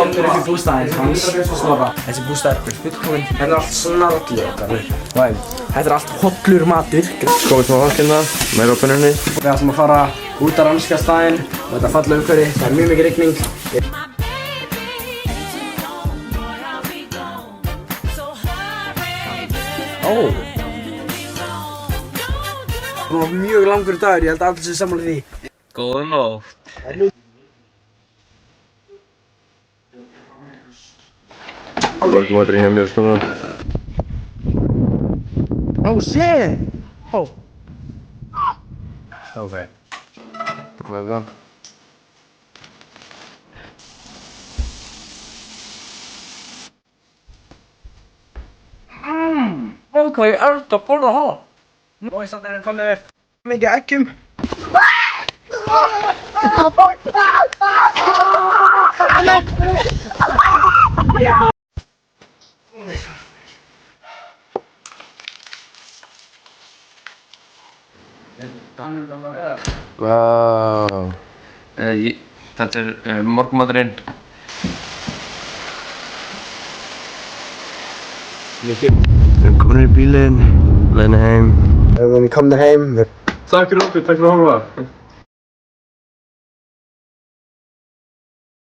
komnir upp í bústaðinn hans Snorra. Þessi bústaður er fullkominn. Þetta er allt snarli okkar. Þetta er allt hollur matur. Komið smá vaskina, meira á pönnunni. Við ætlum að fara út á ranska staðinn og þetta falla umhverfi. Það er mjög mikið rigning. Það var mjög langur dagur, ég held að allir sé sammála því. Góða nótt. Morgumaturinn hjá mér svona. Oh shit! Oh. Ok. Hvað er það? Hvað er þetta að borða það? Nú er samt enn komið með mikið eggjum. Vá. Þetta er morgumaturinn. Við erum komin í bílinn, leiðin heim. Við erum komin heim. Takk fyrir okkur, takk fyrir að horfa.